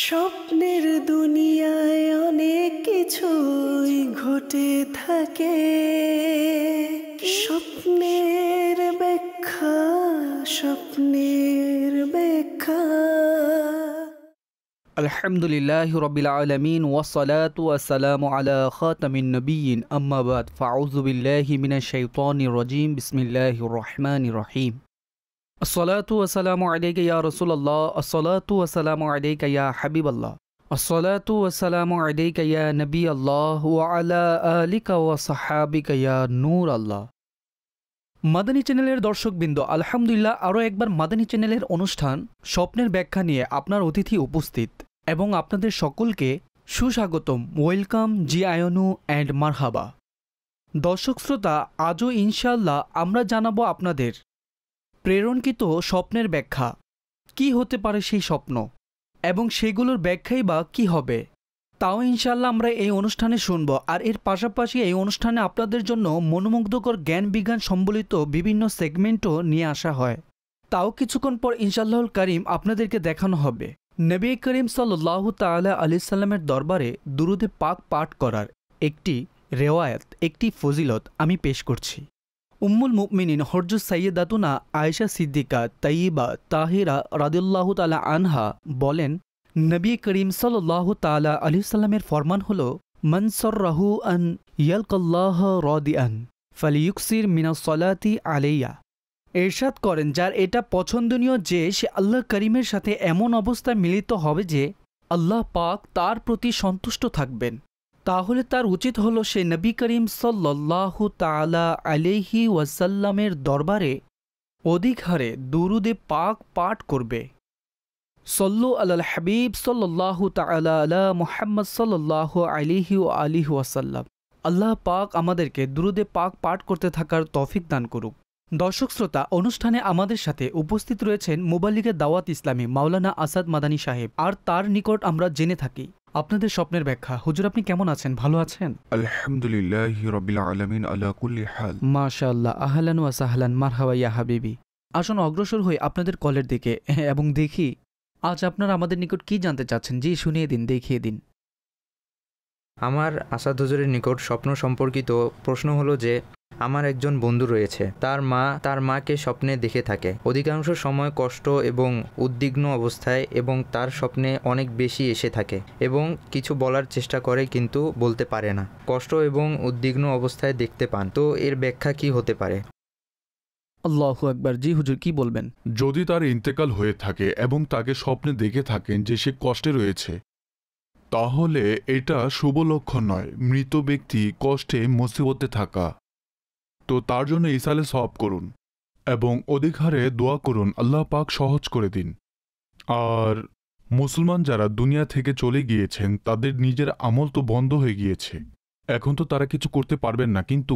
স্বপ্নের দুনিয়ায় অনেক কিছুই ঘটে থাকে, স্বপ্নের ব্যাখ্যা, স্বপ্নের ব্যাখ্যা। আলহামদুলিল্লাহি রাব্বিল আলামিন ওয়াসসালাতু ওয়াসসালামু আলা খাতামিন নবিয়্যিন আম্মা বাদ ফাউযু বিল্লাহি মিনাশ শাইতানির রাজীম বিসমিল্লাহির রহমানির রহিম। আসসালাতু ওয়াসসালামু আলাইকা ইয়া রাসূলুল্লাহ, আসসালাতু ওয়াসসালামু আলাইকা ইয়া হাবিবাল্লাহ, আসসালাতু ওয়াসসালামু আলাইকা ইয়া নবিয়াল্লাহ ওয়া আলা আলিকা ওয়া সাহাবিকা ইয়া নূর আল্লাহ। মাদানী চ্যানেলের দর্শকবৃন্দ, আলহামদুলিল্লাহ আরও একবার মাদানী চ্যানেলের অনুষ্ঠান স্বপ্নের ব্যাখ্যা নিয়ে আপনার অতিথি উপস্থিত এবং আপনাদের সকলকে সুস্বাগতম, ওয়েলকাম, জি আয়নু অ্যান্ড মারহাবা। দর্শক শ্রোতা, আজও ইনশাআল্লাহ আমরা জানাবো আপনাদের প্রেরণকৃত স্বপ্নের ব্যাখ্যা। কি হতে পারে সেই স্বপ্ন এবং সেগুলোর ব্যাখ্যাই বা কী হবে, তাও ইনশাআল্লাহ আমরা এই অনুষ্ঠানে শুনব। আর এর পাশাপাশি এই অনুষ্ঠানে আপনাদের জন্য মনোমুগ্ধকর জ্ঞান বিজ্ঞান সম্বলিত বিভিন্ন সেগমেন্টও নিয়ে আসা হয়। তাও কিছুক্ষণ পর ইনশাআল্লাহুল কারীম আপনাদেরকে দেখানো হবে নবী করিম সাল্লাল্লাহু তাআলা আলাইহি সাল্লামের দরবারে দুরুদে পাক পাঠ করার একটি রেওয়ায়াত, একটি ফজিলত আমি পেশ করছি। উম্মুল মুমিনিন হযরত সাইয়্যিদাতুনা আয়েশা সিদ্দিকা তাইয়্যিবা তাহিরা রাদিয়াল্লাহু তাআলা আনহা বলেন, নবী করিম সাল্লাল্লাহু তাআলা আলাইহি সাল্লামের ফরমান হলো, মান সাররাহু আন ইয়ালকাল্লাহ রাদিয়ান ফালিয়ুকসির মিনাস সালাতি আলাইয়া। ইরশাদ করেন, যার এটা পছন্দনীয় যে সে আল্লাহ করিমের সাথে এমন অবস্থায় মিলিত হবে যে আল্লাহ পাক তার প্রতি সন্তুষ্ট থাকবেন, তাহলে তার উচিত হলো সে নবী করিম সাল্লাল্লাহু তাআলা আলাইহি ওয়াসাল্লামের দরবারে অধিক হারে দুরুদে পাক পাঠ করবে। সল্লু আলাল হাবিব সাল্লাল্লাহু তাআলা আলা মুহাম্মদ সাল্লাল্লাহু আলাইহি ওয়া আলিহি ওয়াসাল্লাম। আল্লাহ পাক আমাদেরকে দুরুদে পাক পাঠ করতে থাকার তৌফিক দান করুক। দর্শক শ্রোতা, অনুষ্ঠানে আমাদের সাথে উপস্থিত রয়েছেন মুবাল্লিগে দাওয়াত ইসলামী মাওলানা আসাদ মাদানী সাহেব, আর তার নিকট আমরা জেনে থাকি আপনাদের স্বপ্নের ব্যাখ্যা। হুজুর, আপনি কেমন আছেন? ভালো আছেন? আলহামদুলিল্লাহি রাব্বিল আলামিন আলা কুল্লি হাল। মাশাআল্লাহ, আহলান ওয়া সাহলান, মারহাবা ইয়া হাবিবি। আসুন অগ্রসর হই আপনাদের কলের দিকে এবং দেখি আজ আপনারা আমাদের নিকট কি জানতে চাচ্ছেন। জি, শুনিয়ে দিন, দেখিয়ে দিন। আমার আসাদ হুজুরের নিকট স্বপ্ন সম্পর্কিত প্রশ্ন হলো যে, আমার একজন বন্ধু রয়েছে, তার মাকে স্বপ্নে দেখে থাকে অধিকাংশ সময় কষ্ট এবং উদ্বিগ্ন অবস্থায়, এবং তার স্বপ্নে অনেক বেশি এসে থাকে এবং কিছু বলার চেষ্টা করে কিন্তু বলতে পারে না। কষ্ট এবং উদ্বিগ্ন অবস্থায় দেখতে পান, তো এর ব্যাখ্যা কি হতে পারে? আল্লাহু আকবার। জি হুজুর, কি বলবেন? যদি তার ইন্তেকাল হয়ে থাকে এবং তাকে স্বপ্নে দেখে থাকেন যে সে কষ্টে রয়েছে, তাহলে এটা শুভ লক্ষণ নয়। মৃত ব্যক্তি কষ্টে মুসিবতে থাকা, তো তার জন্য ইসালে সওয়াব করুন এবং অধিক হারে দোয়া করুন, আল্লাহ পাক সহজ করে দিন। আর মুসলমান যারা দুনিয়া থেকে চলে গিয়েছেন তাদের নিজের আমল তো বন্ধ হয়ে গিয়েছে, এখন তো তারা কিছু করতে পারবেন না, কিন্তু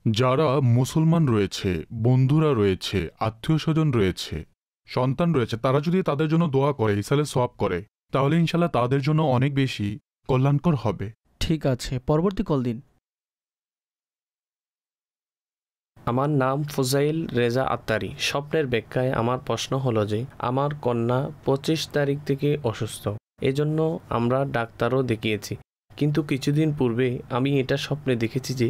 যারা মুসলমান রয়েছে, বন্ধুরা রয়েছে, আত্মীয় স্বজন রয়েছে, সন্তান রয়েছে, তারা যদি তাদের জন্য দোয়া করে, ইসালে সওয়াব করে, তাহলে ইনশাল্লাহ তাদের জন্য অনেক বেশি কল্যাণকর হবে। ঠিক আছে, পরবর্তী কল দিন। আমার নাম ফুজাইল রেজা আত্তারি। স্বপ্নের ব্যাখ্যায় আমার প্রশ্ন হলো যে, আমার কন্যা 25 তারিখ থেকে অসুস্থ, এজন্য আমরা ডাক্তারও দেখিয়েছি, কিন্তু কিছুদিন পূর্বে আমি এটা স্বপ্নে দেখেছি যে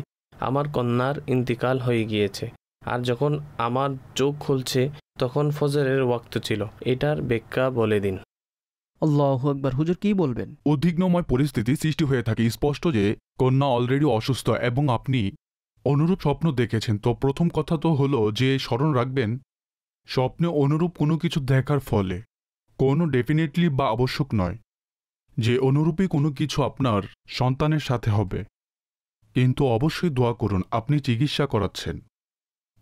আমার কন্যার ইন্তিকাল হয়ে গিয়েছে, আর যখন আমার চোখ খুলছে তখন ফজরের ওয়াক্ত ছিল। এটার ব্যাখ্যা বলে দিন। আল্লাহু আকবার। হুজুর, কি বলবেন? উদ্বিগ্নময় পরিস্থিতি সৃষ্টি হয়ে থাকে। স্পষ্ট যে কন্যা অলরেডি অসুস্থ এবং আপনি অনুরূপ স্বপ্ন দেখেছেন। তো প্রথম কথা তো হলো যে স্মরণ রাখবেন, স্বপ্নে অনুরূপ কোনো কিছু দেখার ফলে কোনো ডেফিনেটলি বা আবশ্যক নয় যে অনুরূপই কোনো কিছু আপনার সন্তানের সাথে হবে, কিন্তু অবশ্যই দোয়া করুন। আপনি চিকিৎসা করাচ্ছেন,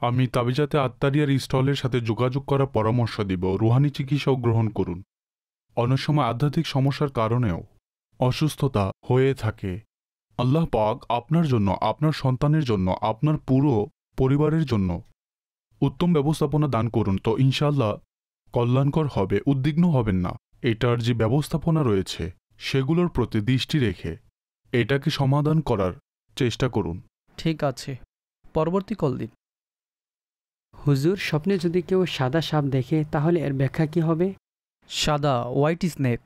আমি তাবিজাতে আত্মারিয়ার স্টলের সাথে যোগাযোগ করার পরামর্শ দিব। রুহানি চিকিৎসাও গ্রহণ করুন। অনেক সময় আধ্যাত্মিক সমস্যার কারণেও অসুস্থতা হয়ে থাকে। আল্লাহ পাক আপনার জন্য, আপনার সন্তানের জন্য, আপনার পুরো পরিবারের জন্য উত্তম ব্যবস্থাপনা দান করুন, তো ইনশাআল্লাহ কল্যাণকর হবে। উদ্বিগ্ন হবেন না। এটার যে ব্যবস্থাপনা রয়েছে সেগুলোর প্রতি দৃষ্টি রেখে এটাকে সমাধান করার চেষ্টা করুন। ঠিক আছে, পরবর্তী কল দিন। হুজুর, স্বপ্নে যদি কেউ সাদা সাপ দেখে তাহলে এর ব্যাখ্যা কি হবে? সাদা, হোয়াইট স্নেক।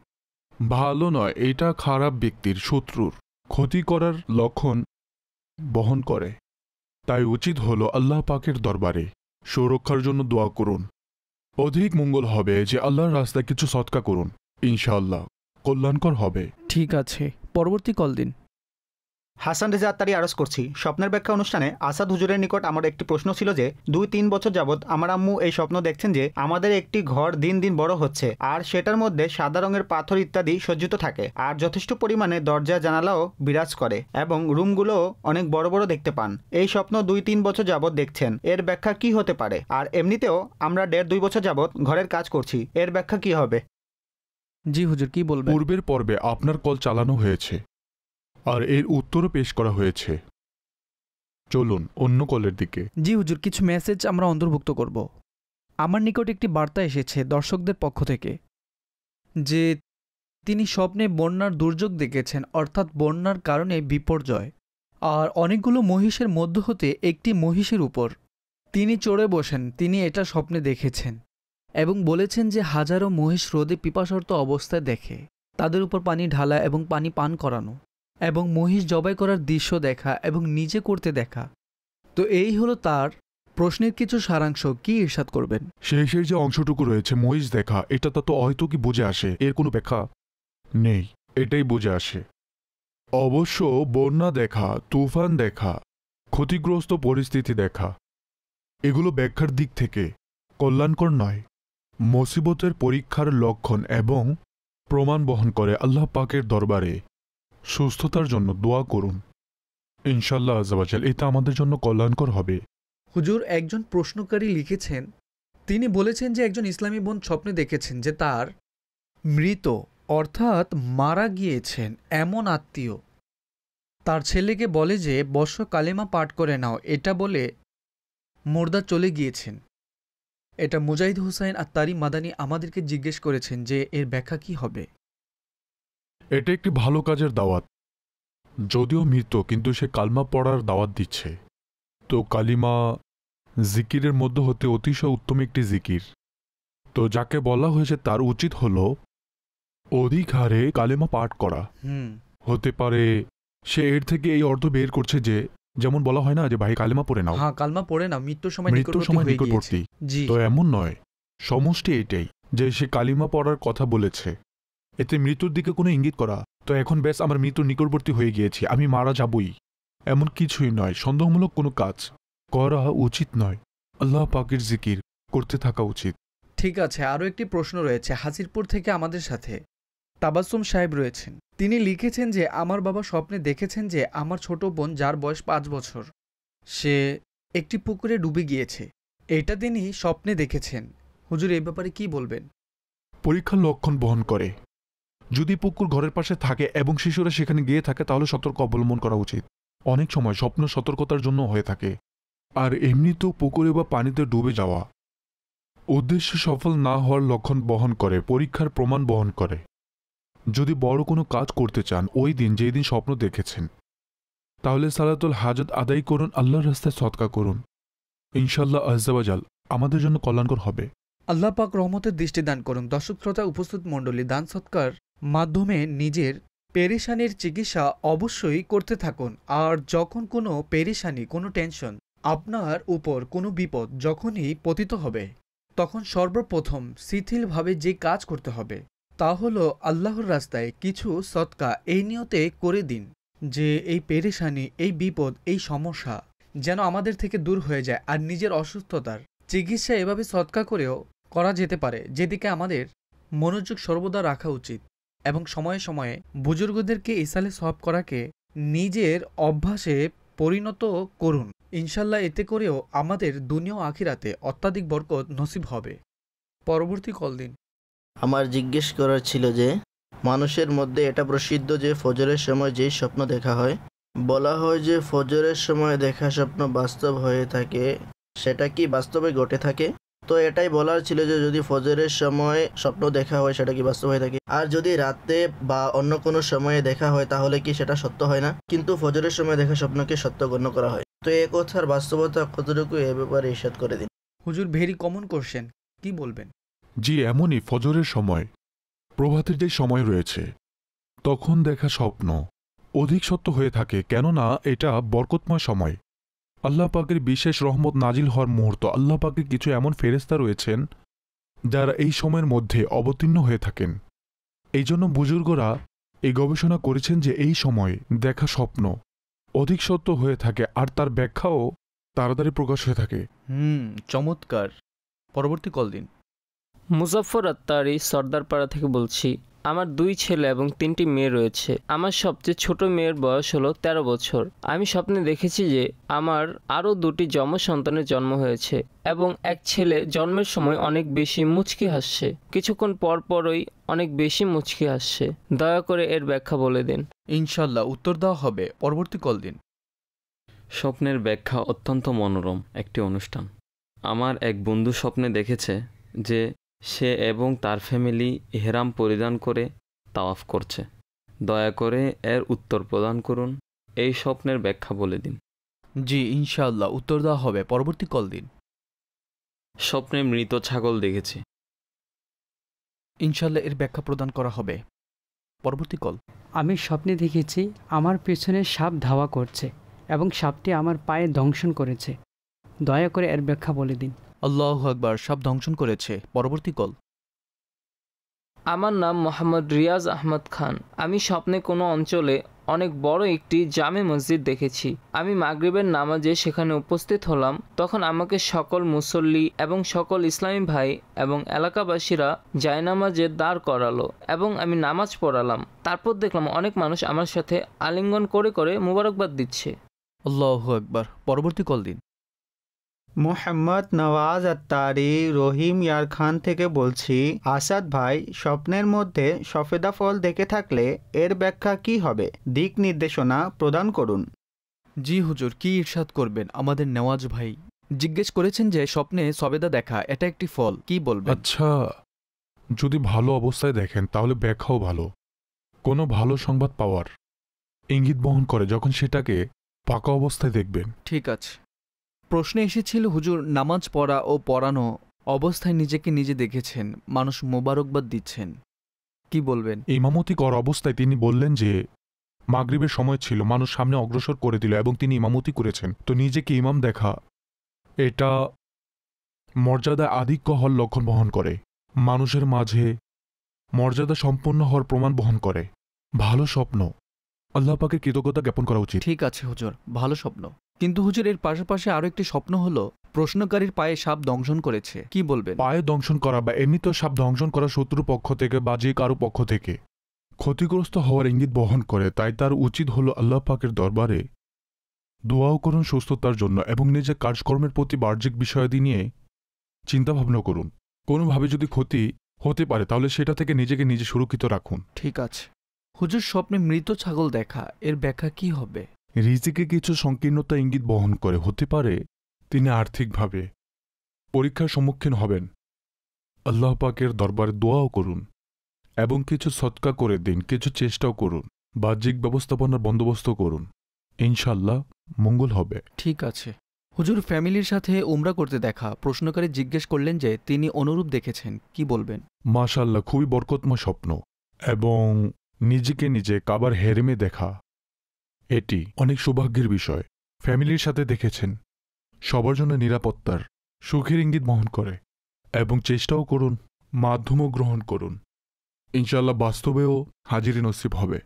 ভালো নয়, এটা খারাপ ব্যক্তির, শত্রুর ক্ষতি করার লক্ষণ বহন করে। তাই উচিত হলো আল্লাহ পাকের দরবারে সুরক্ষার জন্য দোয়া করুন। অধিক মঙ্গল হবে যে আল্লাহর রাস্তায় কিছু সদকা করুন, ইনশাআল্লাহ কল্যাণকর হবে। ঠিক আছে, পরবর্তী কল দিন। হাসান রেজা আত্তারি আরজ করছি। স্বপ্নের ব্যাখ্যা অনুষ্ঠানে আসাদ হুজুরের নিকট আমার একটি প্রশ্ন ছিল যে 2-3 বছর যাবৎ আমার আম্মু এই স্বপ্ন দেখছেন যে আমাদের একটি ঘর দিন দিন বড় হচ্ছে, আর সেটার মধ্যে সাদা রঙের পাথর ইত্যাদি সজ্জিত থাকে, আর যথেষ্ট পরিমাণে দরজা জানালাও বিরাজ করে এবং রুমগুলোও অনেক বড় বড় দেখতে পান। এই স্বপ্ন 2-3 বছর যাবৎ দেখছেন, এর ব্যাখ্যা কি হতে পারে? আর এমনিতেও আমরা 1.5-2 বছর যাবৎ ঘরের কাজ করছি, এর ব্যাখ্যা কি হবে? জি হুজুর, কি বলবেন? পূর্বের পর্বে আপনার কল চালানো হয়েছে আর এর উত্তরও পেশ করা হয়েছে। চলুন অন্য কলের দিকে। জি হুজুর, কিছু মেসেজ আমরা অন্তর্ভুক্ত করব। আমার নিকট একটি বার্তা এসেছে দর্শকদের পক্ষ থেকে যে তিনি স্বপ্নে বন্যার দুর্যোগ দেখেছেন, অর্থাৎ বন্যার কারণে বিপর্যয়, আর অনেকগুলো মহিষের মধ্য হতে একটি মহিষের উপর তিনি চড়ে বসেন। তিনি এটা স্বপ্নে দেখেছেন এবং বলেছেন যে হাজারো মহিষ রোদে পিপাসার্ত অবস্থায় দেখে, তাদের উপর পানি ঢালা এবং পানি পান করানো এবং মহিষ জবাই করার দৃশ্য দেখা এবং নিজে করতে দেখা। তো এই হলো তার প্রশ্নের কিছু সারাংশ। কি ইরশাদ করবেন? শেষের যে অংশটুকু রয়েছে মহিষ দেখা, এটা তো হয়তো কি বুঝে আসে, এর কোনো ব্যাখ্যা নেই, এটাই বুঝে আসে। অবশ্য বন্যা দেখা, তুফান দেখা, ক্ষতিগ্রস্ত পরিস্থিতি দেখা, এগুলো ব্যাখ্যার দিক থেকে কল্যাণকর নয়, মুসিবতের পরীক্ষার লক্ষণ এবং প্রমাণ বহন করে। আল্লাহ পাকের দরবারে সুস্থতার জন্য দোয়া করুন, ইনশাআল্লাহ আযাওয়াজাল এটা আমাদের জন্য কল্যাণকর হবে। হুজুর, একজন প্রশ্নকারী লিখেছেন, তিনি বলেছেন যে একজন ইসলামী বোন স্বপ্নে দেখেছেন যে তার মৃত অর্থাৎ মারা গিয়েছেন এমন আত্মীয় তার ছেলেকে বলে যে বর্ষ কালেমা পাঠ করে নাও, এটা বলে মুর্দা চলে গিয়েছেন। এটা মুজাহিদ হুসাইন আত্তারি মাদানী আমাদেরকে জিজ্ঞেস করেছেন যে এর ব্যাখ্যা কি হবে। এটা একটি ভালো কাজের দাওয়াত, যদিও মৃত কিন্তু সে কালমা পড়ার দাওয়াত দিচ্ছে। তো কালিমা জিকিরের মধ্যে হতে অতিশয় উত্তম একটি জিকির। তো যাকে বলা হয়েছে তার উচিত হলো অধিক হারে কালেমা পাঠ করা। হতে পারে সে এর থেকে এই অর্থ বের করছে যে, যেমন বলা হয় না যে ভাই কালেমা পড়ে নাও, হ্যাঁ কালমা পড়ে নাও, মৃত্যুর সময় নিকটবর্তী। জি, তো এমন নয়, সমষ্টি এটাই যে সে কালিমা পড়ার কথা বলেছে, এতে মৃত্যুর দিকে কোনো ইঙ্গিত করা। তো এখন বেশ আমার মৃত্যুর নিকটবর্তী হয়ে গিয়েছি, আমি মারা যাবই, এমন কিছুই নয়। সন্দেহমূলক কোনো কাজ করা উচিত নয়, আল্লাহ পাকের জিকির করতে থাকা উচিত। ঠিক আছে, আরও একটি প্রশ্ন রয়েছে। হাজিরপুর থেকে আমাদের সাথে তাবাসসুম সাহেব রয়েছেন। তিনি লিখেছেন যে আমার বাবা স্বপ্নে দেখেছেন যে আমার ছোট বোন, যার বয়স 5 বছর, সে একটি পুকুরে ডুবে গিয়েছে। এটা তিনি স্বপ্নে দেখেছেন। হুজুর, এই ব্যাপারে কি বলবেন? পরীক্ষার লক্ষণ বহন করে। যদি পুকুর ঘরের পাশে থাকে এবং শিশুরা সেখানে গিয়ে থাকে তাহলে সতর্ক অবলম্বন করা উচিত। অনেক সময় স্বপ্ন সতর্কতার জন্য হয়ে থাকে। আর এমনিতেও পুকুরে বা পানিতে ডুবে যাওয়া উদ্দেশ্য সফল না হওয়ার লক্ষণ বহন করে, পরীক্ষার প্রমাণ বহন করে। যদি বড় কোনো কাজ করতে চান ওই দিন যেই দিন স্বপ্ন দেখেছেন, তাহলে সালাতুল হাজত আদায় করুন, আল্লাহর রাস্তায় সদকা করুন, ইনশাআল্লাহ আযযাওয়াজাল আমাদের জন্য কল্যাণকর হবে। আল্লাহ পাক রহমতের দৃষ্টি দান করুন। দর্শক শ্রোতা, উপস্থিত মণ্ডলী, দান সৎকার মাধ্যমে নিজের পেরেশানির চিকিৎসা অবশ্যই করতে থাকুন। আর যখন কোনো পেরেশানি, কোনো টেনশন, আপনার উপর কোনো বিপদ যখনই পতিত হবে, তখন সর্বপ্রথম শিথিলভাবে যে কাজ করতে হবে তা হলো আল্লাহর রাস্তায় কিছু সদকা এই নিয়তে করে দিন যে এই পেরেশানি, এই বিপদ, এই সমস্যা যেন আমাদের থেকে দূর হয়ে যায়। আর নিজের অসুস্থতার চিকিৎসা এভাবে সদকা করেও করা যেতে পারে, যেদিকে আমাদের মনোযোগ সর্বদা রাখা উচিত। এবং সময়ে সময়ে বুজুর্গদেরকে ইসালে সওয়াব করাকে নিজের অভ্যাসে পরিণত করুন। ইনশাল্লাহ এতে করেও আমাদের দুনিয়া ও আখিরাতে অত্যাধিক বরকত নসিব হবে। পরবর্তী কল দিন। আমার জিজ্ঞেস করার ছিল যে মানুষের মধ্যে এটা প্রসিদ্ধ যে ফজরের সময় যেই স্বপ্ন দেখা হয়, বলা হয় যে ফজরের সময় দেখা স্বপ্ন বাস্তব হয়ে থাকে, সেটা কি বাস্তবে ঘটে থাকে? তো এটাই বলার ছিল যে যদি ফজরের সময় স্বপ্ন দেখা হয় সেটা কি বাস্তব হয়ে থাকে, আর যদি রাতে বা অন্য কোনো সময়ে দেখা হয় তাহলে কি সেটা সত্য হয় না? কিন্তু ফজরের সময় দেখা স্বপ্নকে সত্য গণ্য করা হয়। তো এ কথার বাস্তবতা কতটুকু, এ ব্যাপারে ইরশাদ করে দিন। হুজুর, ভেরি কমন কোশ্চেন, কি বলবেন? জি এমনই, ফজরের সময় প্রভাতের যে সময় রয়েছে তখন দেখা স্বপ্ন অধিক সত্য হয়ে থাকে, কেননা এটা বরকতময় সময়, আল্লাহ পাকের বিশেষ রহমত নাজিল হওয়ার মুহূর্ত। আল্লাহ পাকের কিছু এমন ফেরেশতা রয়েছেন যারা এই সময়ের মধ্যে অবতীর্ণ হয়ে থাকেন। এই জন্য বুজুর্গরা এই গবেষণা করেছেন যে এই সময় দেখা স্বপ্ন অধিক সত্য হয়ে থাকে আর তার ব্যাখ্যাও তাড়াতাড়ি প্রকাশ হয়ে থাকে। চমৎকার। পরবর্তী কল দিন। মুজাফফর আত্তারি সর্দারপাড়া থেকে বলছি। আমার 2 ছেলে এবং 3টি মেয়ে রয়েছে। আমার সবচেয়ে ছোট মেয়ের বয়স হলো 13 বছর। আমি স্বপ্নে দেখেছি যে আমার আরও 2টি যমজ সন্তানের জন্ম হয়েছে এবং এক ছেলে জন্মের সময় অনেক বেশি মুচকি হাসছে, কিছুক্ষণ পর পরই অনেক বেশি মুচকি হাসছে। দয়া করে এর ব্যাখ্যা বলে দিন। ইনশাল্লাহ উত্তর দেওয়া হবে। পরবর্তী কল দিন। স্বপ্নের ব্যাখ্যা অত্যন্ত মনোরম একটি অনুষ্ঠান। আমার এক বন্ধু স্বপ্নে দেখেছে যে সে এবং তার ফ্যামিলি ইহরাম পরিধান করে তাওয়াফ করছে। দয়া করে এর উত্তর প্রদান করুন। এই স্বপ্নের ব্যাখ্যা বলে দিন। জি ইনশাআল্লাহ উত্তর দেওয়া হবে। পরবর্তী কল দিন। স্বপ্নে মৃত ছাগল দেখেছি। ইনশাআল্লাহ এর ব্যাখ্যা প্রদান করা হবে। পরবর্তী কল। আমি স্বপ্নে দেখেছি আমার পেছনে সাপ ধাওয়া করছে এবং সাপটি আমার পায়ে দংশন করেছে। দয়া করে এর ব্যাখ্যা বলে দিন। আল্লাহু আকবার। সাপ দংশন করেছে। পরবর্তী কল। আমার নাম মোহাম্মদ রিয়াজ আহমদ খান। আমি স্বপ্নে কোনো অঞ্চলে অনেক বড় একটি জামে মসজিদ দেখেছি। আমি মাগরিবের নামাজে সেখানে উপস্থিত হলাম। তখন আমাকে সকল মুসল্লি এবং সকল ইসলামী ভাই এবং এলাকাবাসীরা জায়নামাজে দাঁড় করালো এবং আমি নামাজ পড়ালাম। তারপর দেখলাম অনেক মানুষ আমার সাথে আলিঙ্গন করে করে মুবারকবাদ দিচ্ছে। আল্লাহু আকবার। পরবর্তী কল দিন। মোহাম্মদ নওয়াজ আত্তারি রহিম ইয়ার খান থেকে বলছি। আসাদ ভাই, স্বপ্নের মধ্যে সফেদা ফল দেখে থাকলে এর ব্যাখ্যা কি হবে? দিক নির্দেশনা প্রদান করুন। জি হুজুর, কি ইরশাদ করবেন? আমাদের নেওয়াজ ভাই জিজ্ঞেস করেছেন যে স্বপ্নে সবেদা দেখা এটা একটি ফল, কি বলবেন? আচ্ছা, যদি ভালো অবস্থায় দেখেন তাহলে ব্যাখ্যাও ভালো। কোনো ভালো সংবাদ পাওয়ার ইঙ্গিত বহন করে যখন সেটাকে পাকা অবস্থায় দেখবেন। ঠিক আছে। প্রশ্নে এসেছিল হুজুর নামাজ পড়া ও পড়ানো অবস্থায় নিজেকে নিজে দেখেছেন, মানুষ মোবারকবাদ দিচ্ছেন, কি বলবেন? ইমামতি করা অবস্থায় তিনি বললেন যে মাগরিবের সময় ছিল, মানুষ সামনে অগ্রসর করে দিল এবং তিনি ইমামতি করেছেন। তো নিজেকে ইমাম দেখা এটা মর্যাদা আধিক্য হওয়ার লক্ষণ বহন করে, মানুষের মাঝে মর্যাদা সম্পন্ন হওয়ার প্রমাণ বহন করে। ভালো স্বপ্ন আল্লাহ পাকের কৃতজ্ঞতা জ্ঞাপন করা উচিত। ঠিক আছে হুজুর, ভালো স্বপ্ন। কিন্তু হুজুর এর পাশাপাশি আরো একটি স্বপ্ন হলো প্রশ্নকারীর পায়ে সাপ দংশন করেছে, কি বলবেন? পায়ে দংশন করা বা এমনিতেও সাপ দংশন করা শত্রু পক্ষ থেকে বা যে কারো পক্ষ থেকে ক্ষতিগ্রস্ত হওয়ার ইঙ্গিত বহন করে। তাই তার উচিত হলো আল্লাহ পাকের দরবারে দোয়াও করুন সুস্থতার জন্য এবং নিজের কাজকর্মের প্রতি বাহ্যিক বিষয়াদি নিয়ে চিন্তাভাবনা করুন। কোনোভাবে যদি ক্ষতি হতে পারে তাহলে সেটা থেকে নিজেকে নিজে সুরক্ষিত রাখুন। ঠিক আছে হুজুর, স্বপ্নে মৃত ছাগল দেখা এর ব্যাখ্যা কি হবে? রিজিকে কিছু সংকীর্ণতা ইঙ্গিত বহন করে। হতে পারে তিনি আর্থিকভাবে পরীক্ষার সম্মুখীন হবেন। আল্লাহ পাকের দরবারে দোয়াও করুন এবং কিছু সদকা করে দিন, কিছু চেষ্টাও করুন, বাহ্যিক ব্যবস্থাপনার বন্দোবস্ত করুন, ইনশাল্লাহ মঙ্গল হবে। ঠিক আছে হুজুর, ফ্যামিলির সাথে উমরা করতে দেখা প্রশ্নকারী জিজ্ঞেস করলেন যে তিনি অনুরূপ দেখেছেন, কি বলবেন? মাশাআল্লাহ, খুবই বরকতময় স্বপ্ন এবং নিজেকে নিজে কাবার হেরেমে দেখা এটি অনেক সৌভাগ্যের বিষয়। ফ্যামিলির সাথে দেখেছেন, সবার জন্য নিরাপত্তার সুখের ইঙ্গিত বহন করে এবং চেষ্টাও করুন, মাধ্যমও গ্রহণ করুন, ইনশাআল্লাহ বাস্তবেও হাজিরি নসিব হবে।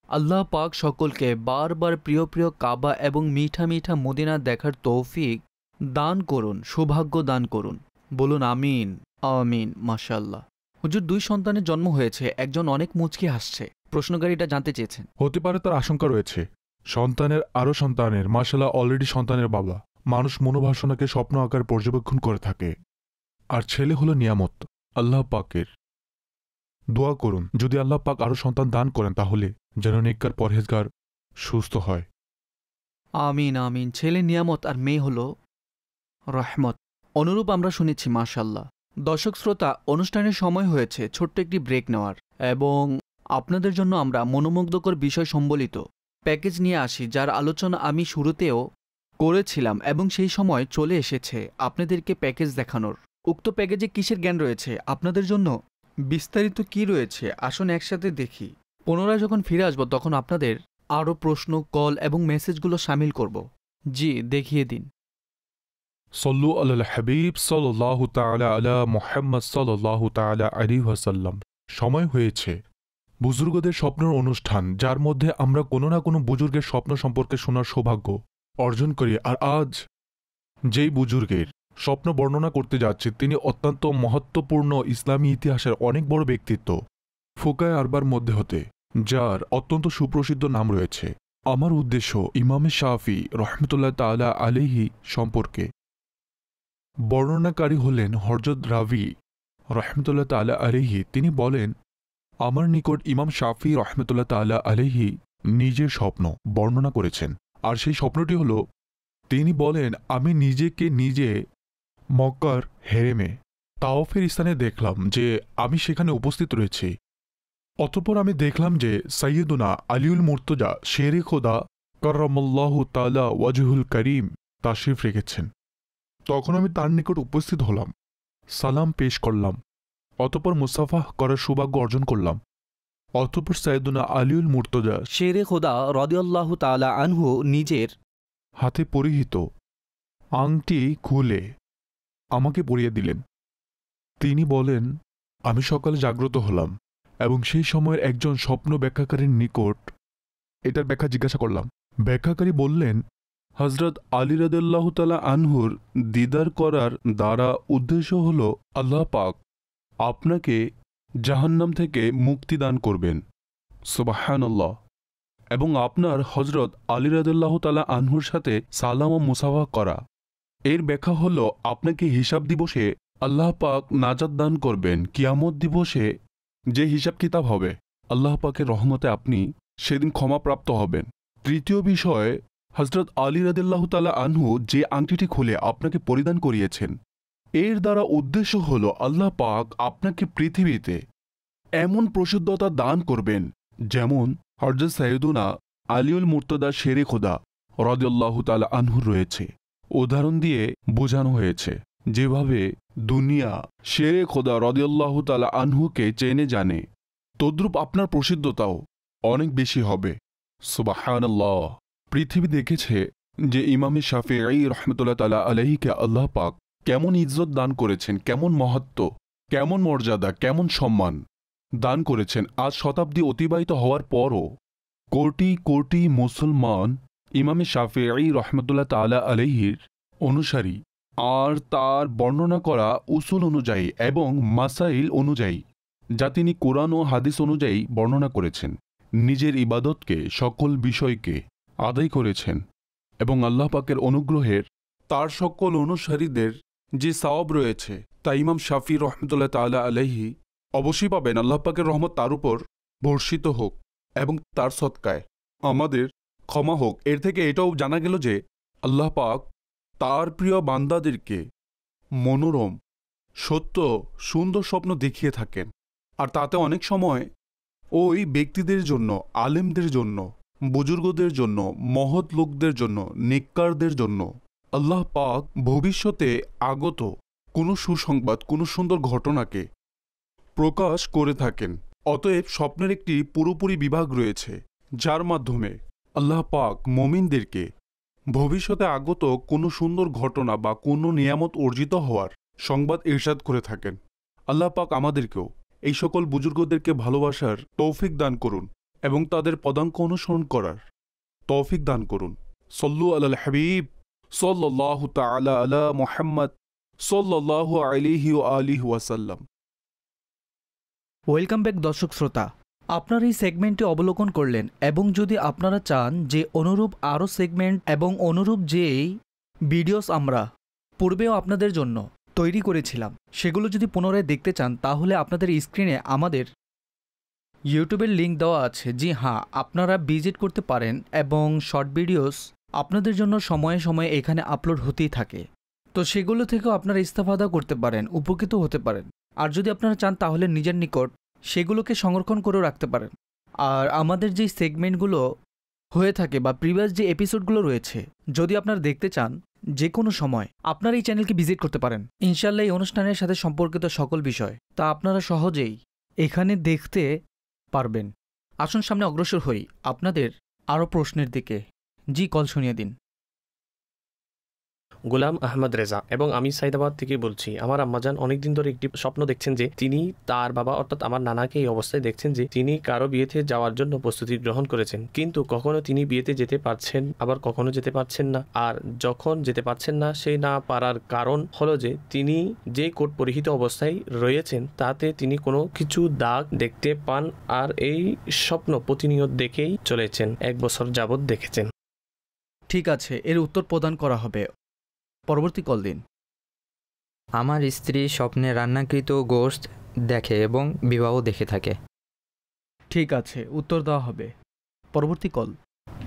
আল্লাহ পাক সকলকে বারবার প্রিয় প্রিয় কাবা এবং মিঠা মিঠা মদিনা দেখার তৌফিক দান করুন, সৌভাগ্য দান করুন। বলুন আমিন। আমিন। মাশাআল্লাহ। হুজুর 2 সন্তানের জন্ম হয়েছে, একজন অনেক মুচকি হাসছে, প্রশ্নকারীটা জানতে চেয়েছেন। হতে পারে তার আশঙ্কা রয়েছে সন্তানের আরও সন্তানের, মাশাআল্লাহ অলরেডি সন্তানের বাবা। মানুষ মনোবাসনাকে স্বপ্ন আকারে পর্যবেক্ষণ করে থাকে, আর ছেলে হলো নিয়ামত আল্লাহ পাকের। দোয়া করুন যদি আল্লাহ পাক আরও সন্তান দান করেন তাহলে যেন নেককার পরহেজগার সুস্থ হয়। আমিন আমিন। ছেলে নিয়ামত আর মেয়ে হল রহমত। অনুরূপ আমরা শুনেছি। মাশাআল্লাহ। দর্শক শ্রোতা, অনুষ্ঠানের সময় হয়েছে ছোট্ট একটি ব্রেক নেওয়ার এবং আপনাদের জন্য আমরা মনোমুগ্ধকর বিষয় সম্বলিত প্যাকেজ নিয়ে আসি, যার আলোচনা আমি শুরুতেও করেছিলাম এবং সেই সময় চলে এসেছে আপনাদেরকে প্যাকেজ দেখানোর। উক্ত প্যাকেজে কিসের জ্ঞান রয়েছে? আপনাদের জন্য বিস্তারিত কি রয়েছে আসুন একসাথে দেখি। পুনরায় যখন ফিরে আসবো তখন আপনাদের আরও প্রশ্ন, কল এবং মেসেজগুলো সামিল করব। জি, দেখিয়ে দিন। সল্লু আলাল হাবিব সাল্লাল্লাহু তাআলা আলা মুহাম্মদ সাল্লাল্লাহু তাআলা আলাইহি ওয়াসাল্লাম। সময় হয়েছে বুজুর্গদের স্বপ্নের অনুষ্ঠান, যার মধ্যে আমরা কোনো না কোনো বুজুর্গের স্বপ্ন সম্পর্কে শোনার সৌভাগ্য অর্জন করি। আর আজ যেই বুজুর্গের স্বপ্ন বর্ণনা করতে যাচ্ছে তিনি অত্যন্ত মহত্বপূর্ণ ইসলামী ইতিহাসের অনেক বড় ব্যক্তিত্ব, ফুকায়ে আরবার মধ্যে হতে, যার অত্যন্ত সুপ্রসিদ্ধ নাম রয়েছে। আমার উদ্দেশ্য ইমামে শাফি রহমতুল্লাহ তাআলা আলাইহি সম্পর্কে। বর্ণনাকারী হলেন হযরত রাবি রহমতুল্লাহ তাআলা আলাইহি। তিনি বলেন, আমার নিকট ইমাম শাফি রহমতুল্লাহ তাআলা আলাইহি নিজের স্বপ্ন বর্ণনা করেছেন। আর সেই স্বপ্নটি হল, তিনি বলেন, আমি নিজেকে নিজে মক্কার হেরেমে তাওয়াফের স্থানে দেখলাম যে আমি সেখানে উপস্থিত রয়েছি। অতঃপর আমি দেখলাম যে সাইয়্যিদুনা আলিউল মুর্তজা শেরে খোদা কাররামাল্লাহু তাআলা ওয়াজহুল করিম তাশরিফ রেখেছেন। তখন আমি তার নিকট উপস্থিত হলাম, সালাম পেশ করলাম, অতঃপর মুসাফাহ করার সৌভাগ্য অর্জন করলাম। অতঃপর সাইয়্যিদুনা আলিউল মুর্তজা শেরে খোদা রাদিয়াল্লাহু তাআলা আনহু নিজের হাতে পরিহিত আংটি খুলে আমাকে পরিয়ে দিলেন। তিনি বলেন, আমি সকালে জাগ্রত হলাম এবং সেই সময়ের একজন স্বপ্ন ব্যাখ্যাকারীর নিকট এটার ব্যাখ্যা জিজ্ঞাসা করলাম। ব্যাখ্যাকারী বললেন, হযরত আলী রাদিয়াল্লাহু তাআলা আনহুর দিদার করার দ্বারা উদ্দেশ্য হল আল্লাহ পাক আপনাকে জাহান্নাম থেকে মুক্তি দান করবেন, সুবহানাল্লাহ, এবং আপনার হযরত আলী রাদিয়াল্লাহু তাআলা আনহুর সাথে সালাম ও মুসাফা করা। এর ব্যাখ্যা হল আপনাকে হিসাব দিবসে আল্লাহ পাক নাজাত দান করবেন। কিয়ামত দিবসে যে হিসাব কিতাব হবে, আল্লাহ পাকের রহমতে আপনি সেদিন ক্ষমাপ্রাপ্ত হবেন। তৃতীয় বিষয়, হযরত আলী রাদিয়াল্লাহু তাআলা আনহু যে আংটিটি খুলে আপনাকে পরিধান করিয়েছেন, এর দ্বারা উদ্দেশ্য হল আল্লাহ পাক আপনাকে পৃথিবীতে এমন প্রসিদ্ধতা দান করবেন যেমন হযরত সাইয়্যিদুনা আলিউল মুর্তজা শেরে খোদা রাদিয়াল্লাহু তাআলা আনহুর রয়েছে। উদাহরণ দিয়ে বোঝানো হয়েছে, যেভাবে দুনিয়া শেরে খোদা রাদিয়াল্লাহু তাআলা আনহুকে চেনে জানে, তদ্রূপ আপনার প্রসিদ্ধতাও অনেক বেশি হবে। সুবহানাল্লাহ। পৃথিবী দেখেছে যে ইমামে শাফিঈ রহমতুল্লাহ তাআলা আলাইহিকে আল্লাহ পাক কেমন ইজ্জত দান করেছেন, কেমন মহত্ব, কেমন মর্যাদা, কেমন সম্মান দান করেছেন। আজ শতাব্দী অতিবাহিত হওয়ার পরও কোটি কোটি মুসলমান ইমামে শাফিঈ রহমতুল্লাহ তাআলা আলাইহির অনুসারী, আর তার বর্ণনা করা উসুল অনুযায়ী এবং মাসাইল অনুযায়ী, যা তিনি কোরআন ও হাদিস অনুযায়ী বর্ণনা করেছেন, নিজের ইবাদতকে, সকল বিষয়কে আদায় করেছেন এবং আল্লাহ পাকের অনুগ্রহের তার সকল অনুসারীদের যে সওয়াব রয়েছে তা ইমাম শাফি রহমতুল্লাহ তাআলা আলাইহি অবশ্যই পাবেন। আল্লাহ পাকের রহমত তার উপর বর্ষিত হোক এবং তার সদকায় আমাদের ক্ষমা হোক। এর থেকে এটাও জানা গেল যে আল্লাহ পাক তার প্রিয় বান্দাদেরকে মনোরম, সত্য, সুন্দর স্বপ্ন দেখিয়ে থাকেন। আর তাতে অনেক সময় ওই ব্যক্তিদের জন্য, আলেমদের জন্য, বুজুর্গদের জন্য, মহৎ লোকদের জন্য, নেককারদের জন্য আল্লাহ পাক ভবিষ্যতে আগত কোনো সুসংবাদ, কোনো সুন্দর ঘটনাকে প্রকাশ করে থাকেন। অতএব স্বপ্নের একটি পুরোপুরি বিভাগ রয়েছে, যার মাধ্যমে আল্লাহ পাক মুমিনদেরকে ভবিষ্যতে আগত কোনো সুন্দর ঘটনা বা কোনো নিয়ামত অর্জিত হওয়ার সংবাদ ইরশাদ করে থাকেন। আল্লাহ পাক আমাদেরকেও এই সকল বুজুর্গদেরকে ভালোবাসার তৌফিক দান করুন এবং তাদের পদাঙ্ক অনুসরণ করার তৌফিক দান করুন। সল্লু আলাল হাবিব সাল্লাল্লাহু তাআলা আলা মুহাম্মদ সাল্লাল্লাহু আলাইহি ওয়া আলিহি ওয়াসাল্লাম। ওয়েলকাম ব্যাক দর্শক শ্রোতা, আপনারা এই সেগমেন্টটি অবলোকন করলেন এবং যদি আপনারা চান যে অনুরূপ আরও সেগমেন্ট এবং অনুরূপ যেই ভিডিওস আমরা পূর্বেও আপনাদের জন্য তৈরি করেছিলাম সেগুলো যদি পুনরায় দেখতে চান, তাহলে আপনাদের স্ক্রিনে আমাদের ইউটিউবের লিঙ্ক দেওয়া আছে। জি হ্যাঁ, আপনারা ভিজিট করতে পারেন এবং শর্ট ভিডিওস আপনাদের জন্য সময়ে সময়ে এখানে আপলোড হতেই থাকে, তো সেগুলো থেকেও আপনারা ইস্তেফাদা করতে পারেন, উপকৃত হতে পারেন। আর যদি আপনারা চান তাহলে নিজের নিকট সেগুলোকে সংরক্ষণ করেও রাখতে পারেন। আর আমাদের যে সেগমেন্টগুলো হয়ে থাকে বা প্রিভিয়াস যে এপিসোডগুলো রয়েছে, যদি আপনারা দেখতে চান যে কোনো সময় আপনারা এই চ্যানেলকে ভিজিট করতে পারেন। ইনশাল্লাহ এই অনুষ্ঠানের সাথে সম্পর্কিত সকল বিষয় তা আপনারা সহজেই এখানে দেখতে পারবেন। আসুন সামনে অগ্রসর হই আপনাদের আরও প্রশ্নের দিকে। জি, কল শুনিয়ে দিন। গোলাম আহমদ রেজা, এবং আমি সাইদাবাদ থেকে বলছি। আমার আম্মাজান অনেকদিন ধরে একটি স্বপ্ন দেখছেন যে তিনি তার বাবা অর্থাৎ আমার নানাকে এই অবস্থায় দেখছেন যে তিনি কারো বিয়েতে যাওয়ার জন্য প্রস্তুতি গ্রহণ করেছেন, কিন্তু কখনো তিনি বিয়েতে যেতে পারছেন, আবার কখনো যেতে পারছেন না। আর যখন যেতে পারছেন না, সেই না পারার কারণ হলো যে তিনি যে কোট পরিহিত অবস্থায় রয়েছেন তাতে তিনি কোনো কিছু দাগ দেখতে পান, আর এই স্বপ্ন প্রতিনিয়ত দেখেই চলেছেন, 1 বছর যাবৎ দেখেছেন। ঠিক আছে, এর উত্তর প্রদান করা হবে। পরবর্তী কল দিন। আমার স্ত্রী স্বপ্নে রান্নাকৃত গোশত দেখে এবং বিবাহ দেখে থাকে। ঠিক আছে, উত্তর দেওয়া হবে। পরবর্তী কল।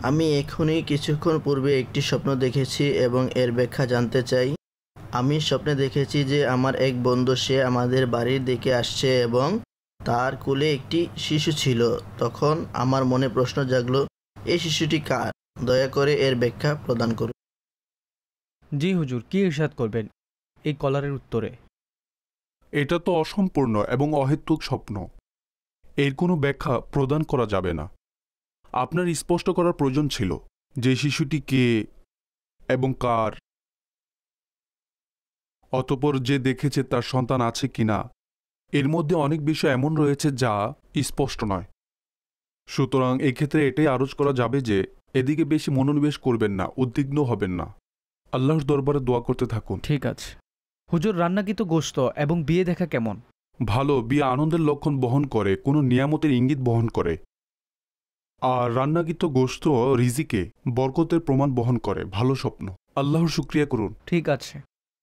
আমি এখনই কিছুক্ষণ পূর্বে একটি স্বপ্ন দেখেছি এবং এর ব্যাখ্যা জানতে চাই। আমি স্বপ্নে দেখেছি যে আমার এক বন্ধু, সে আমাদের বাড়ির দিকে আসছে এবং তার কোলে একটি শিশু ছিল। তখন আমার মনে প্রশ্ন জাগলো, এই শিশুটি কার? দয়া করে এর ব্যাখ্যা প্রদান করুন। জি হুজুর, কি ইরশাদ করবেন এই কলারের উত্তরে? এটা তো অসম্পূর্ণ এবং অহেতুক স্বপ্ন, এর কোনো ব্যাখ্যা প্রদান করা যাবে না। আপনার স্পষ্ট করার প্রয়োজন ছিল যে শিশুটি কে এবং কার, অতঃপর যে দেখেছে তার সন্তান আছে কিনা। এর মধ্যে অনেক বিষয় এমন রয়েছে যা স্পষ্ট নয়। সুতরাং এক্ষেত্রে এটাই আরজ করা যাবে যে এদিকে বেশি মনোনিবেশ করবেন না, উদ্বিগ্ন হবেন না, আল্লাহর দরবারে দোয়া করতে থাকুন। ঠিক আছে হুজুর, রান্নাকৃত গোশত এবং বিয়ে দেখা কেমন? ভালো। বিয়ে আনন্দের লক্ষণ বহন করে, কোনো নিয়ামতের ইঙ্গিত বহন করে। আর রান্নাকৃত গোশত রিজিকে বরকতের প্রমাণ বহন করে। ভালো স্বপ্ন, আল্লাহর শুকরিয়া করুন। ঠিক আছে।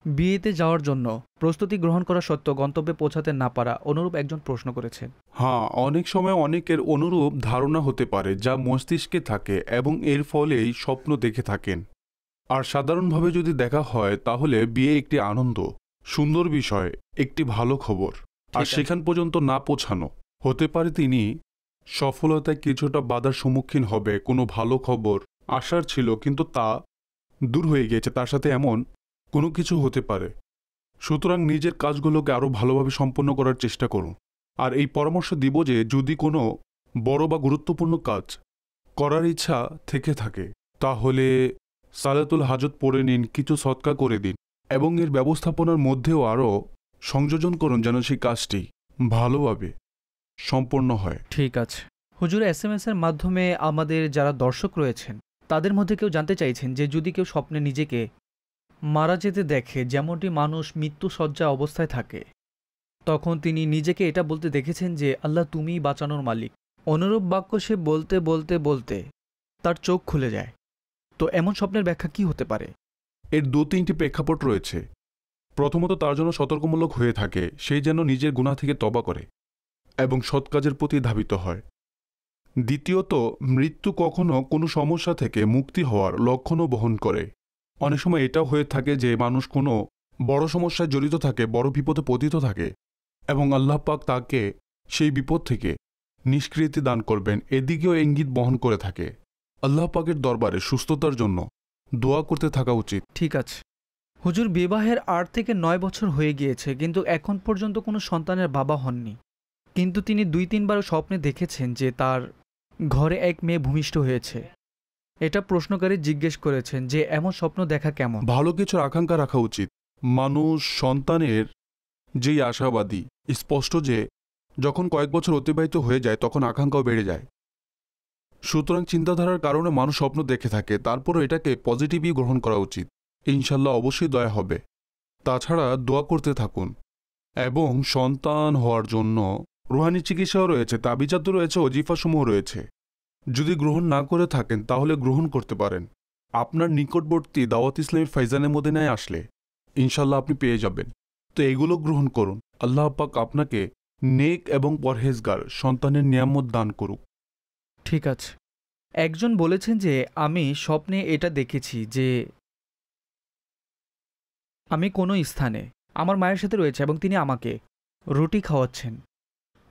বিয়েতে যাওয়ার জন্য প্রস্তুতি গ্রহণ করা সত্ত্বেও গন্তব্যে পৌঁছাতে না পারা, অনুরূপ একজন প্রশ্ন করেছেন। হ্যাঁ, অনেক সময় অনেকের অনুরূপ ধারণা হতে পারে যা মস্তিষ্কে থাকে এবং এর ফলেই স্বপ্ন দেখে থাকেন। আর সাধারণভাবে যদি দেখা হয় তাহলে বিয়ে একটি আনন্দ, সুন্দর বিষয়, একটি ভালো খবর। আর সেখান পর্যন্ত না পৌঁছানো হতে পারে তিনি সফলতায় কিছুটা বাধার সম্মুখীন হবে। কোনো ভালো খবর আসার ছিল কিন্তু তা দূর হয়ে গিয়েছে, তার সাথে এমন কোনো কিছু হতে পারে। সুতরাং নিজের কাজগুলোকে আরও ভালোভাবে সম্পন্ন করার চেষ্টা করুন। আর এই পরামর্শ দিব যে যদি কোনো বড় বা গুরুত্বপূর্ণ কাজ করার ইচ্ছা থেকে থাকে তাহলে সালাতুল হাজত পড়ে নিন, কিছু সৎকা করে দিন এবং এর ব্যবস্থাপনার মধ্যেও আরও সংযোজন করুন যেন সেই কাজটি ভালোভাবে সম্পন্ন হয়। ঠিক আছে হুজুর, SMS এর মাধ্যমে আমাদের যারা দর্শক রয়েছেন তাদের মধ্যে কেউ জানতে চাইছেন যে যদি কেউ স্বপ্নে নিজেকে মারা যেতে দেখে, যেমনটি মানুষ মৃত্যু শয্যা অবস্থায় থাকে, তখন তিনি নিজেকে এটা বলতে দেখেছেন যে আল্লাহ তুমিই বাঁচানোর মালিক। অনুরূপ বাক্য সে বলতে বলতে বলতে তার চোখ খুলে যায়, তো এমন স্বপ্নের ব্যাখ্যা কি হতে পারে? এর 2-3টি প্রেক্ষাপট রয়েছে। প্রথমত, তার জন্য সতর্কমূলক হয়ে থাকে সেই যেন নিজের গুনাহ থেকে তওবা করে এবং সৎ কাজের প্রতি ধাবিত হয়। দ্বিতীয়ত, মৃত্যু কখনো কোনো সমস্যা থেকে মুক্তি হওয়ার লক্ষণও বহন করে। অনেক সময় এটাও হয়ে থাকে যে মানুষ কোনো বড় সমস্যায় জড়িত থাকে, বড় বিপদে পতিত থাকে এবং আল্লাহ পাক তাকে সেই বিপদ থেকে নিষ্কৃতি দান করবেন, এদিকেও ইঙ্গিত বহন করে থাকে। আল্লাহ পাকের দরবারে সুস্থতার জন্য দোয়া করতে থাকা উচিত। ঠিক আছে হুজুর, বিবাহের 8 থেকে 9 বছর হয়ে গিয়েছে কিন্তু এখন পর্যন্ত কোনো সন্তানের বাবা হননি, কিন্তু তিনি 2-3 বার স্বপ্নে দেখেছেন যে তার ঘরে এক মেয়ে ভূমিষ্ঠ হয়েছে। এটা প্রশ্নকারী জিজ্ঞেস করেছেন যে এমন স্বপ্ন দেখা কেমন? ভালো কিছুর আকাঙ্ক্ষা রাখা উচিত। মানুষ সন্তানের যেই আশাবাদী, স্পষ্ট যে যখন কয়েক বছর অতিবাহিত হয়ে যায় তখন আকাঙ্ক্ষাও বেড়ে যায়। সুতরাং চিন্তাধারার কারণে মানুষ স্বপ্ন দেখে থাকে, তারপরও এটাকে পজিটিভই গ্রহণ করা উচিত। ইনশাল্লাহ অবশ্যই দয়া হবে। তাছাড়া দোয়া করতে থাকুন এবং সন্তান হওয়ার জন্য রুহানি চিকিৎসাও রয়েছে, তাবিজাত রয়েছে, ওজিফাসমূহ রয়েছে। যদি গ্রহণ না করে থাকেন তাহলে গ্রহণ করতে পারেন। আপনার নিকটবর্তী দাওয়াত ইসলামের ফাইজানে মদিনায় আসলে ইনশাল্লাহ আপনি পেয়ে যাবেন। তো এগুলো গ্রহণ করুন। আল্লাহ পাক আপনাকে নেক এবং পরহেজগার সন্তানের নিয়ামত দান করুক। ঠিক আছে। একজন বলেছেন যে আমি স্বপ্নে এটা দেখেছি যে আমি কোনো স্থানে আমার মায়ের সাথে রয়েছে এবং তিনি আমাকে রুটি খাওয়াচ্ছেন,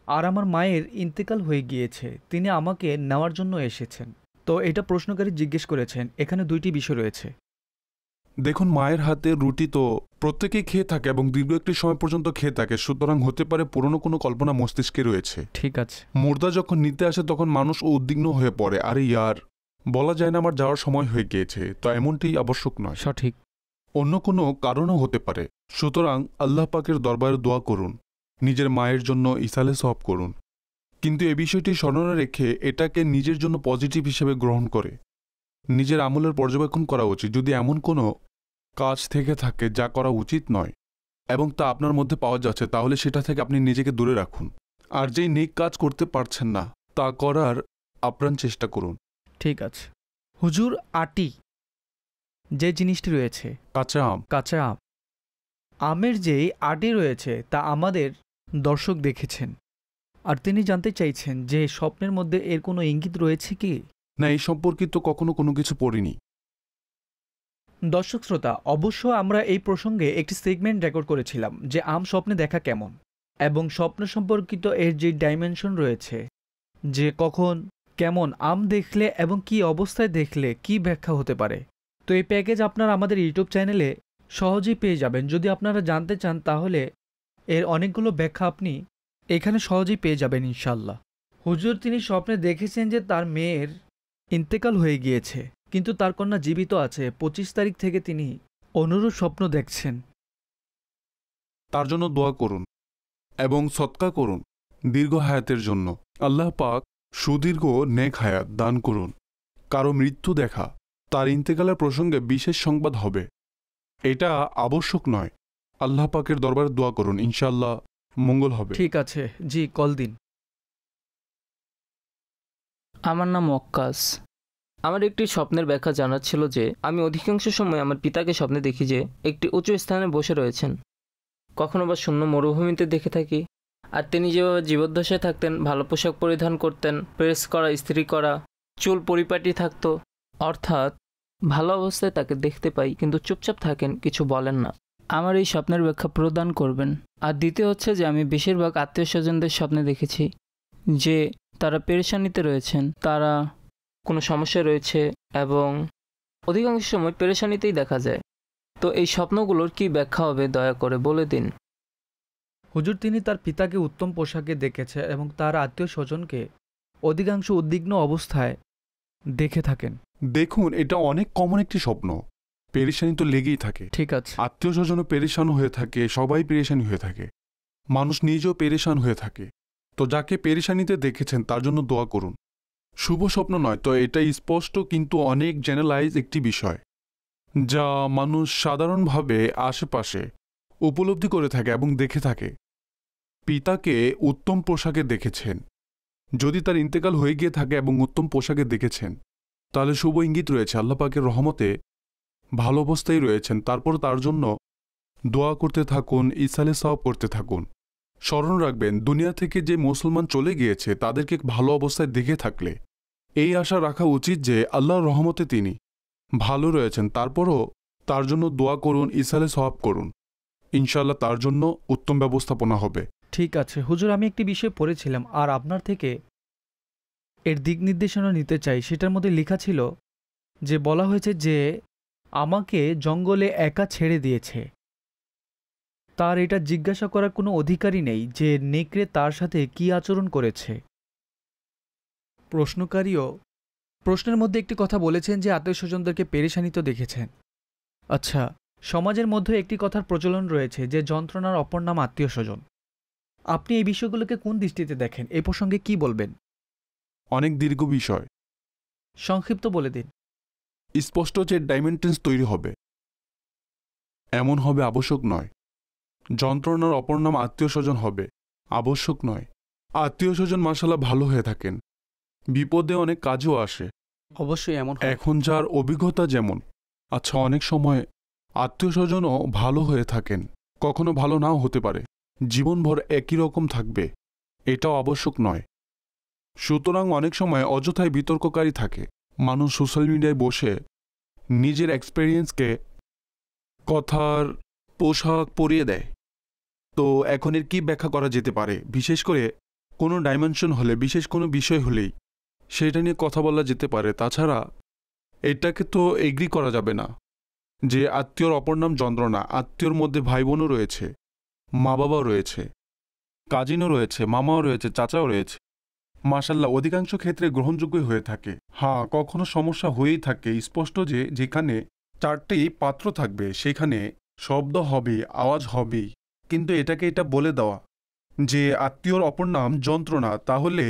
আর আমার মায়ের ইন্তেকাল হয়ে গিয়েছে, তিনি আমাকে নেওয়ার জন্য এসেছেন। তো এটা প্রশ্নকারী জিজ্ঞেস করেছেন, এখানে 2টি বিষয় রয়েছে। দেখুন, মায়ের হাতে রুটি তো প্রত্যেকেই খেয়ে থাকে এবং দীর্ঘ একটি সময় পর্যন্ত খেয়ে থাকে, সুতরাং হতে পারে পুরনো কোনো কল্পনা মস্তিষ্কে রয়েছে। ঠিক আছে। মুর্দা যখন নিতে আসে তখন মানুষ উদ্বিগ্ন হয়ে পড়ে, আরে ইয়ার বলা যায় না আমার যাওয়ার সময় হয়ে গিয়েছে, তো এমনটি আবশ্যক নয়। সঠিক। অন্য কোনো কারণও হতে পারে। সুতরাং আল্লাহ পাকের দরবারে দোয়া করুন, নিজের মায়ের জন্য ইসালে সওয়াব করুন, কিন্তু এই বিষয়টি স্মরণে রেখে এটাকে নিজের জন্য পজিটিভ হিসেবে গ্রহণ করে নিজের আমলের পর্যবেক্ষণ করা উচিত। যদি এমন কোনো কাজ থেকে থাকে যা করা উচিত নয় এবং তা আপনার মধ্যে পাওয়া যাচ্ছে, তাহলে সেটা থেকে আপনি নিজেকে দূরে রাখুন। আর যেই নেক কাজ করতে পারছেন না তা করার আপ্রাণ চেষ্টা করুন। ঠিক আছে। হুজুর, আটি যে জিনিসটি রয়েছে, কাঁচা আম, কাঁচা আম, আমের যেই আটি রয়েছে তা আমাদের দর্শক দেখেছেন, আর তিনি জানতে চাইছেন যে স্বপ্নের মধ্যে এর কোনো ইঙ্গিত রয়েছে কি না। এই সম্পর্কিত কখনো কোনো কিছু পড়িনি। দর্শক শ্রোতা, অবশ্য আমরা এই প্রসঙ্গে একটি সেগমেন্ট রেকর্ড করেছিলাম যে আম স্বপ্নে দেখা কেমন, এবং স্বপ্ন সম্পর্কিত এর যে ডাইমেনশন রয়েছে, যে কখন কেমন আম দেখলে এবং কি অবস্থায় দেখলে কি ব্যাখ্যা হতে পারে। তো এই প্যাকেজ আপনারা আমাদের ইউটিউব চ্যানেলে সহজেই পেয়ে যাবেন। যদি আপনারা জানতে চান তাহলে এর অনেকগুলো ব্যাখ্যা আপনি এখানে সহজেই পেয়ে যাবেন ইনশাল্লাহ। হুজুর, তিনি স্বপ্নে দেখেছেন যে তার মেয়ের ইন্তেকাল হয়ে গিয়েছে, কিন্তু তার কন্যা জীবিত আছে। 25 তারিখ থেকে তিনি অনুরূপ স্বপ্ন দেখছেন। তার জন্য দোয়া করুন এবং সদকা করুন দীর্ঘ হায়াতের জন্য। আল্লাহ পাক সুদীর্ঘ নেক হায়াত দান করুন। কারো মৃত্যু দেখা, তার ইন্তেকালের প্রসঙ্গে বিশেষ সংবাদ হবে, এটা আবশ্যক নয়। আল্লাহ পাকের দরবারে দোয়া করুন, ইনশাআল্লাহ মঙ্গল হবে। ঠিক আছে, জি কল দিন। আমার নাম ওয়াক্কাস। আমার একটি স্বপ্নের ব্যাখ্যা জানার ছিল যে আমি অধিকাংশ সময় আমার পিতাকে স্বপ্নে দেখি যে একটি উঁচু স্থানে বসে রয়েছেন, কখনো বা শূন্য মরুভূমিতে দেখে থাকি। আর তিনি যেভাবে জীবদ্দশায় থাকতেন, ভালো পোশাক পরিধান করতেন, প্রেস করা, ইস্ত্রি করা, চুল পরিপাটি থাকতো, অর্থাৎ ভালো অবস্থায় তাকে দেখতে পাই, কিন্তু চুপচাপ থাকেন, কিছু বলেন না। আমার এই স্বপ্নের ব্যাখ্যা প্রদান করবেন। আর দ্বিতীয় হচ্ছে যে আমি বেশিরভাগ আত্মীয় স্বজনদের স্বপ্নে দেখেছি যে তারা পেরেশানিতে রয়েছেন, তারা কোনো সমস্যা রয়েছে, এবং অধিকাংশ সময় পেরেশানিতেই দেখা যায়। তো এই স্বপ্নগুলোর কি ব্যাখ্যা হবে দয়া করে বলে দিন। হুজুর, তিনি তার পিতাকে উত্তম পোশাকে দেখেছে এবং তার আত্মীয় স্বজনকে অধিকাংশ উদ্বিগ্ন অবস্থায় দেখে থাকেন। দেখুন, এটা অনেক কমন একটি স্বপ্ন। পেরেশানি তো লেগেই থাকে। ঠিক আছে। আত্মীয় স্বজনও পেরেশান হয়ে থাকে, সবাই পেরেশানি হয়ে থাকে, মানুষ নিজেও পেরেশান হয়ে থাকে। তো যাকে পেরেশানিতে দেখেছেন তার জন্য দোয়া করুন। শুভ স্বপ্ন নয় তো এটা স্পষ্ট, কিন্তু অনেক জেনারেলাইজ একটি বিষয় যা মানুষ সাধারণভাবে আশেপাশে উপলব্ধি করে থাকে এবং দেখে থাকে। পিতাকে উত্তম পোশাকে দেখেছেন, যদি তার ইন্তেকাল হয়ে গিয়ে থাকে এবং উত্তম পোশাকে দেখেছেন, তাহলে শুভ ইঙ্গিত রয়েছে, আল্লাহ পাকের রহমতে ভালো অবস্থায় রয়েছেন। তারপর তার জন্য দোয়া করতে থাকুন, ইসালে সওয়াব করতে থাকুন। স্মরণ রাখবেন, দুনিয়া থেকে যে মুসলমান চলে গিয়েছে তাদেরকে ভালো অবস্থায় দেখে থাকলে এই আশা রাখা উচিত যে আল্লাহর রহমতে তিনি ভালো রয়েছেন। তারপরও তার জন্য দোয়া করুন, ইসালে সওয়াব করুন, ইনশাআল্লাহ তার জন্য উত্তম ব্যবস্থাপনা হবে। ঠিক আছে হুজুর, আমি একটি বিষয় পড়েছিলাম আর আপনার থেকে এর দিক নির্দেশনা নিতে চাই। সেটার মধ্যে লেখা ছিল যে বলা হয়েছে যে আমাকে জঙ্গলে একা ছেড়ে দিয়েছে, তার এটা জিজ্ঞাসা করার কোনো অধিকারই নেই যে নেকড়ে তার সাথে কি আচরণ করেছে। প্রশ্নকারীও প্রশ্নের মধ্যে একটি কথা বলেছেন যে আত্মীয় স্বজনদেরকে পেরেশানিত দেখেছেন। আচ্ছা, সমাজের মধ্যে একটি কথার প্রচলন রয়েছে যে যন্ত্রণার অপর নাম আত্মীয় স্বজন। আপনি এই বিষয়গুলোকে কোন দৃষ্টিতে দেখেন, এই প্রসঙ্গে কি বলবেন? অনেক দীর্ঘ বিষয়, সংক্ষিপ্ত বলে দিন। স্পষ্ট যে ডাইমেনশনস তৈরি হবে এমন হবে আবশ্যক নয়। যন্ত্রণার অপর নাম আত্মীয় স্বজন হবে আবশ্যক নয়। আত্মীয় স্বজন মাশাআল্লাহ ভালো হয়ে থাকেন, বিপদে অনেক কাজও আসে, অবশ্যই এমন। এখন যার অভিজ্ঞতা যেমন, আচ্ছা অনেক সময় আত্মীয় স্বজনও ভালো হয়ে থাকেন, কখনো ভালো নাও হতে পারে, জীবনভর একই রকম থাকবে, এটাও আবশ্যক নয়। সুতরাং অনেক সময় অযথায় বিতর্ককারী থাকে। মানুষ সোশ্যাল মিডিয়ায় বসে নিজের এক্সপেরিয়েন্সকে কথার পোশাক পরিয়ে দেয়। তো এখন এর কী ব্যাখ্যা করা যেতে পারে? বিশেষ করে কোনো ডাইমেনশন হলে, বিশেষ কোনো বিষয় হলেই সেটা নিয়ে কথা বলা যেতে পারে। তাছাড়া এটাকে তো এগ্রি করা যাবে না। যে আত্মীয়র অপর নাম যন্ত্রণা। আত্মীয়র মধ্যে ভাই বোনও রয়েছে, মা বাবাও রয়েছে, কাজিনও রয়েছে, মামাও রয়েছে, চাচাও রয়েছে। মাশাল্লাহ অধিকাংশ ক্ষেত্রে গ্রহণযোগ্যই হয়ে থাকে। হ্যাঁ, কখনো সমস্যা হয়েই থাকে। স্পষ্ট যে যেখানে 4টি পাত্র থাকবে সেখানে শব্দ হবে, আওয়াজ হবে, কিন্তু এটাকে এটা বলে দেওয়া যে আত্মীয়র অপর নাম যন্ত্রণা, তাহলে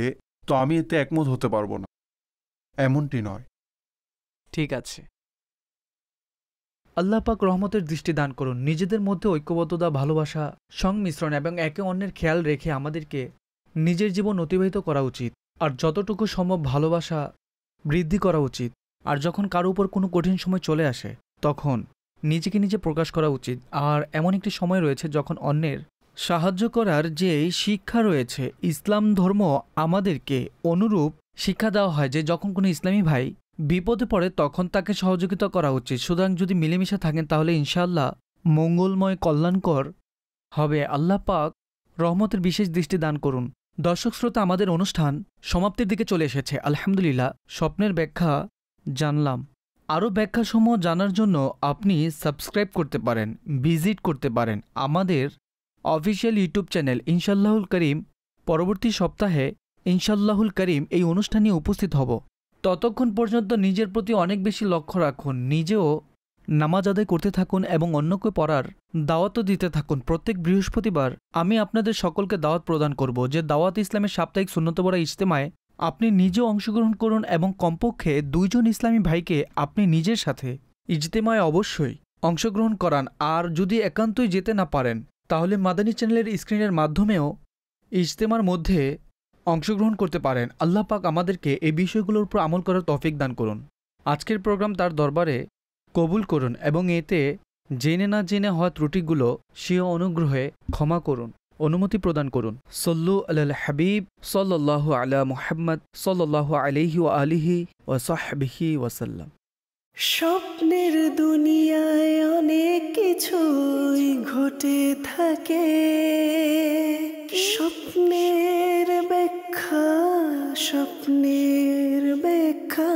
তো আমি এতে একমত হতে পারবো না, এমনটি নয়। ঠিক আছে। আল্লাহ পাক রহমতের দৃষ্টি দান করুন। নিজেদের মধ্যে ঐক্যবদ্ধতা, ভালোবাসা, সংমিশ্রণ এবং একে অন্যের খেয়াল রেখে আমাদেরকে নিজের জীবন অতিবাহিত করা উচিত। আর যতটুকু সম্ভব ভালোবাসা বৃদ্ধি করা উচিত। আর যখন কারো উপর কোনো কঠিন সময় চলে আসে তখন নিজেকে নিজে প্রকাশ করা উচিত। আর এমন একটি সময় রয়েছে যখন অন্যের সাহায্য করার যে শিক্ষা রয়েছে, ইসলাম ধর্ম আমাদেরকে অনুরূপ শিক্ষা দেওয়া হয় যে যখন কোনো ইসলামী ভাই বিপদে পড়ে তখন তাকে সহযোগিতা করা উচিত। সুতরাং যদি মিলেমিশে থাকেন তাহলে ইনশাআল্লাহ মঙ্গলময়, কল্যাণকর হবে। আল্লাহ পাক রহমতের বিশেষ দৃষ্টি দান করুন। দর্শক শ্রোতা, আমাদের অনুষ্ঠান সমাপ্তির দিকে চলে এসেছে। আলহামদুলিল্লাহ স্বপ্নের ব্যাখ্যা জানলাম। আরও ব্যাখ্যাসমূহ জানার জন্য আপনি সাবস্ক্রাইব করতে পারেন, ভিজিট করতে পারেন আমাদের অফিসিয়াল ইউটিউব চ্যানেল ইনশাআল্লাহুল করিম। পরবর্তী সপ্তাহে ইনশাআল্লাহুল করিম এই অনুষ্ঠান নিয়ে উপস্থিত হব। ততক্ষণ পর্যন্ত নিজের প্রতি অনেক বেশি লক্ষ্য রাখুন, নিজেও নামাজ আদায় করতে থাকুন এবং অন্যকে পড়ার দাওয়াতও দিতে থাকুন। প্রত্যেক বৃহস্পতিবার আমি আপনাদের সকলকে দাওয়াত প্রদান করব যে দাওয়াত ইসলামের সাপ্তাহিক সুন্নতবরা ইজতেমায় আপনি নিজেও অংশগ্রহণ করুন এবং কমপক্ষে 2 জন ইসলামী ভাইকে আপনি নিজের সাথে ইজতেমায় অবশ্যই অংশগ্রহণ করান। আর যদি একান্তই যেতে না পারেন তাহলে মাদানী চ্যানেলের স্ক্রিনের মাধ্যমেও ইজতেমার মধ্যে অংশগ্রহণ করতে পারেন। আল্লাহ পাক আমাদেরকে এই বিষয়গুলোর উপর আমল করার তৌফিক দান করুন। আজকের প্রোগ্রাম তার দরবারে কবুল করুন এবং এতে জেনে না জেনে হওয়া ত্রুটিগুলো স্বীয় অনুগ্রহে ক্ষমা করুন, অনুমতি প্রদান করুন। সল্লু আলাল হাবিব সাল্লাল্লাহু আলা মুহাম্মদ সাল্লাল্লাহু আলাইহি ওয়া আলিহি ওয়া সাহবিহি ওয়াসাল্লাম। স্বপ্নের দুনিয়ায় অনেক কিছুই ঘটে থাকে, স্বপ্নের ব্যাখ্যা, স্বপ্নের ব্যাখ্যা।